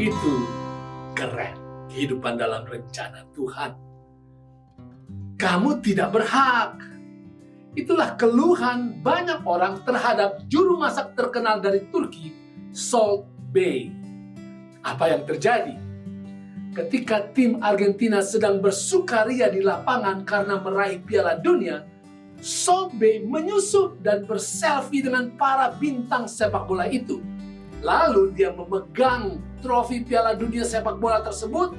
Itu keren, kehidupan dalam rencana Tuhan. Kamu tidak berhak. Itulah keluhan banyak orang terhadap juru masak terkenal dari Turki, Salt Bae. Apa yang terjadi? Ketika tim Argentina sedang bersukaria di lapangan karena meraih Piala Dunia, Salt Bae menyusup dan berselfie dengan para bintang sepak bola itu. Lalu dia memegang trofi Piala Dunia sepak bola tersebut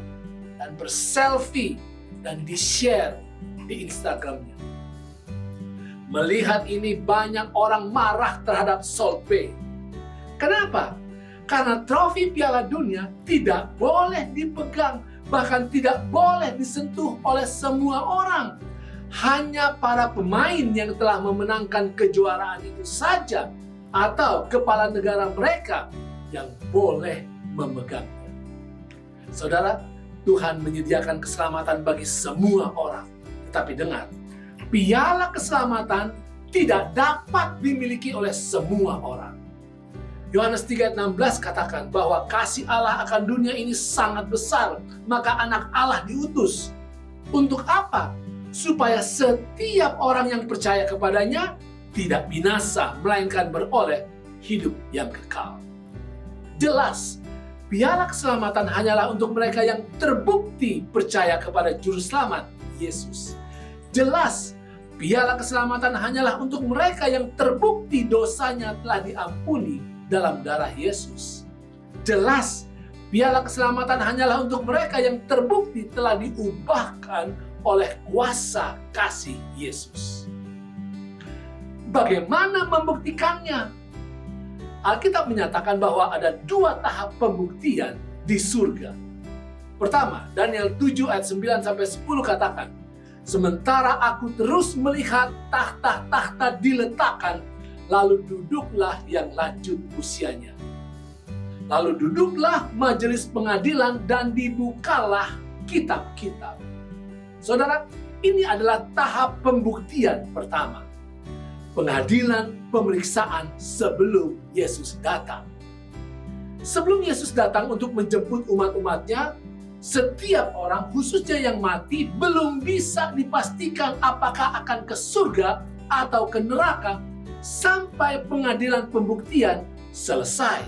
dan berselfie dan di-share di Instagramnya. Melihat ini banyak orang marah terhadap Salt Bae. Kenapa? Karena trofi Piala Dunia tidak boleh dipegang, bahkan tidak boleh disentuh oleh semua orang. Hanya para pemain yang telah memenangkan kejuaraan itu saja atau kepala negara mereka yang boleh memegangnya. Saudara, Tuhan menyediakan keselamatan bagi semua orang. Tetapi dengar, piala keselamatan tidak dapat dimiliki oleh semua orang. Yohanes 3:16 katakan bahwa kasih Allah akan dunia ini sangat besar, maka anak Allah diutus. Untuk apa? Supaya setiap orang yang percaya kepadanya tidak binasa, melainkan beroleh hidup yang kekal. Jelas, piala keselamatan hanyalah untuk mereka yang terbukti percaya kepada Juru Selamat, Yesus. Jelas, piala keselamatan hanyalah untuk mereka yang terbukti dosanya telah diampuni dalam darah Yesus. Jelas, piala keselamatan hanyalah untuk mereka yang terbukti telah diubahkan oleh kuasa kasih Yesus. Bagaimana membuktikannya? Alkitab menyatakan bahwa ada 2 tahap pembuktian di surga. Pertama, Daniel 7 ayat 9-10 katakan, sementara aku terus melihat tahta-tahta diletakkan, lalu duduklah yang lanjut usianya. Lalu duduklah majelis pengadilan dan dibukalah kitab-kitab. Saudara, ini adalah tahap pembuktian pertama. Pengadilan, pemeriksaan sebelum Yesus datang. Sebelum Yesus datang untuk menjemput umat-umatnya, setiap orang, khususnya yang mati, belum bisa dipastikan apakah akan ke surga atau ke neraka sampai pengadilan pembuktian selesai.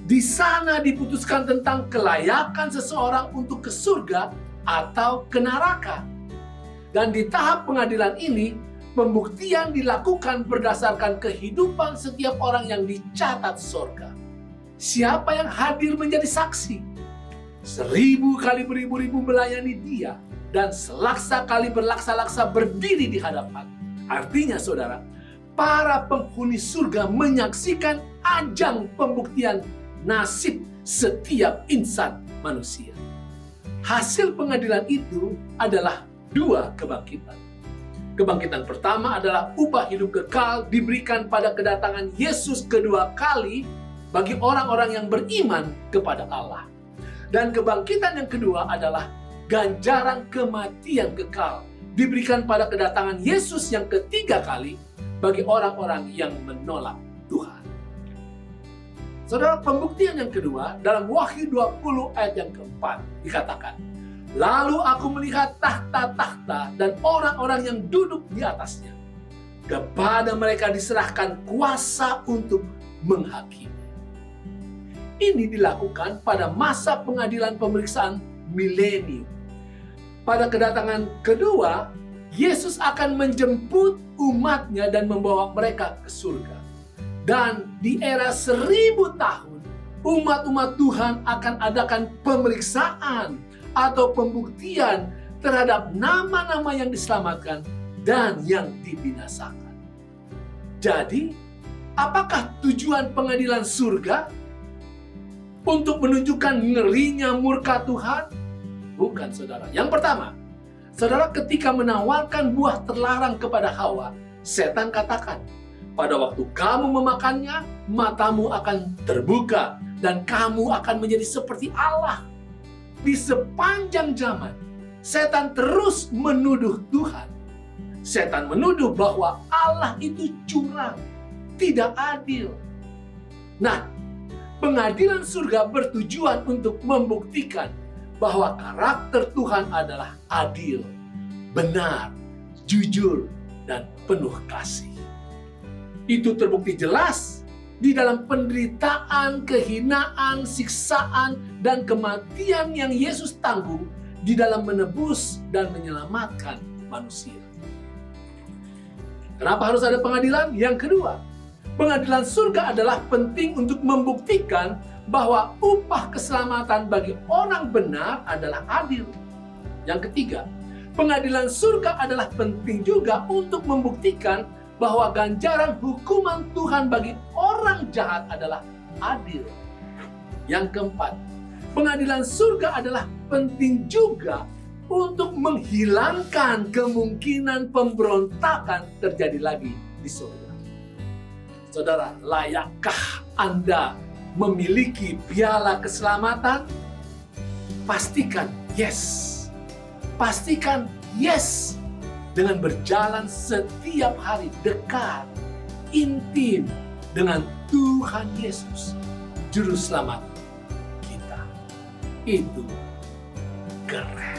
Di sana diputuskan tentang kelayakan seseorang untuk ke surga atau ke neraka. Dan di tahap pengadilan ini, pembuktian dilakukan berdasarkan kehidupan setiap orang yang dicatat surga. Siapa yang hadir menjadi saksi? 1000 kali beribu-ribu melayani dia, dan selaksa kali berlaksa-laksa berdiri di hadapan. Artinya saudara, para penghuni surga menyaksikan ajang pembuktian nasib setiap insan manusia. Hasil pengadilan itu adalah 2 kebangkitan. Kebangkitan pertama adalah upah hidup kekal diberikan pada kedatangan Yesus kedua kali bagi orang-orang yang beriman kepada Allah. Dan kebangkitan yang kedua adalah ganjaran kematian kekal diberikan pada kedatangan Yesus yang ketiga kali bagi orang-orang yang menolak Tuhan. Saudara, pembuktian yang kedua dalam Wahyu 20 ayat yang keempat dikatakan, lalu aku melihat tahta-tahta dan orang-orang yang duduk di atasnya. Kepada mereka diserahkan kuasa untuk menghakimi. Ini dilakukan pada masa pengadilan pemeriksaan milenium. Pada kedatangan kedua, Yesus akan menjemput umatnya dan membawa mereka ke surga. Dan di era 1000 tahun, umat-umat Tuhan akan adakan pemeriksaan atau pembuktian terhadap nama-nama yang diselamatkan dan yang dibinasakan. Jadi, apakah tujuan pengadilan surga? Untuk menunjukkan ngerinya murka Tuhan? Bukan, saudara. Yang pertama, saudara, ketika menawarkan buah terlarang kepada Hawa, setan katakan, pada waktu kamu memakannya, matamu akan terbuka dan kamu akan menjadi seperti Allah. Di sepanjang zaman, setan terus menuduh Tuhan. Setan menuduh bahwa Allah itu curang, tidak adil. Nah, Pengadilan surga bertujuan untuk membuktikan bahwa karakter Tuhan adalah adil, benar, jujur, dan penuh kasih. Itu terbukti jelas di dalam penderitaan, kehinaan, siksaan, dan kematian yang Yesus tanggung di dalam menebus dan menyelamatkan manusia. Kenapa harus ada pengadilan? Yang kedua, pengadilan surga adalah penting untuk membuktikan bahwa upah keselamatan bagi orang benar adalah adil. Yang ketiga, pengadilan surga adalah penting juga untuk membuktikan bahwa ganjaran hukuman Tuhan bagi orang jahat adalah adil. Yang keempat, pengadilan surga adalah penting juga untuk menghilangkan kemungkinan pemberontakan terjadi lagi di surga. Saudara, layakkah Anda memiliki piala keselamatan? Pastikan yes. Pastikan yes. Dengan berjalan setiap hari dekat, intim dengan Tuhan Yesus, Juru Selamat kita. Itu keren.